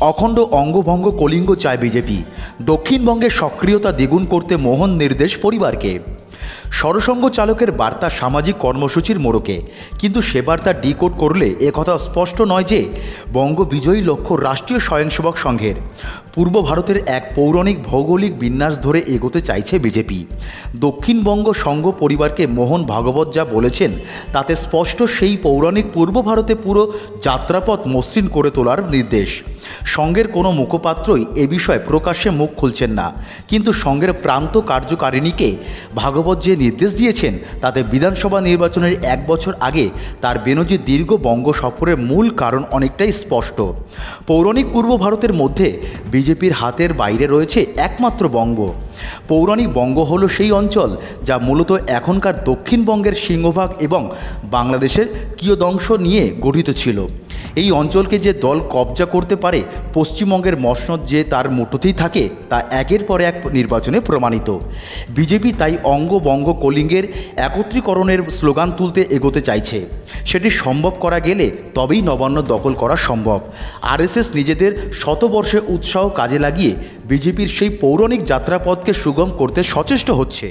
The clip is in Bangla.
অখণ্ড অঙ্গভঙ্গ কলিঙ্গ চায় বিজেপি। দক্ষিণবঙ্গে সক্রিয়তা দ্বিগুণ করতে মোহন নির্দেশ পরিবারকে। সরসঙ্গ চালকের বার্তা সামাজিক কর্মসূচির মোড়কে, কিন্তু সে বার্তা ডিকোড করলে একথা স্পষ্ট নয় যে বঙ্গ বিজয়ী লক্ষ্য রাষ্ট্রীয় স্বয়ংসেবক সংঘের। পূর্ব ভারতের এক পৌরাণিক ভৌগোলিক বিন্যাস ধরে এগোতে চাইছে বিজেপি। দক্ষিণবঙ্গ সংঘ পরিবারকে মোহন ভাগবত যা বলেছেন তাতে স্পষ্ট সেই পৌরাণিক পূর্ব ভারতে পুরো যাত্রাপথ মসৃণ করে তোলার নির্দেশ। সংঘের কোনো মুখপাত্রই এ বিষয়ে প্রকাশ্যে মুখ খুলছেন না, কিন্তু সংঘের প্রান্ত কার্যকারিণীকে ভাগবত যে নির্দেশ দিয়েছেন তাতে বিধানসভা নির্বাচনের 1 বছর আগে তার বেনজির দীর্ঘ বঙ্গ সফরের মূল কারণ অনেকটাই স্পষ্ট। পৌরাণিক পূর্ব ভারতের মধ্যে বিজেপির হাতের বাইরে রয়েছে একমাত্র বঙ্গ। পৌরাণিক বঙ্গ হলো সেই অঞ্চল যা মূলত এখনকার দক্ষিণবঙ্গের সিংহভাগ এবং বাংলাদেশের কিয়দংশ নিয়ে গঠিত ছিল। এই অঞ্চলকে যে দল কবজা করতে পারে, পশ্চিমবঙ্গের মসনদ যে তার মুঠোতেই থাকে, তা একের পর এক নির্বাচনে প্রমাণিত। বিজেপি তাই অঙ্গ বঙ্গ কলিঙ্গের একত্রীকরণের স্লোগান তুলতে এগোতে চাইছে। সেটি সম্ভব করা গেলে তবেই নবান্ন দখল করা সম্ভব। আরএসএস নিজেদের শতবর্ষের উৎসাহ কাজে লাগিয়ে বিজেপির সেই পৌরাণিক যাত্রাপথকে সুগম করতে সচেষ্ট হচ্ছে।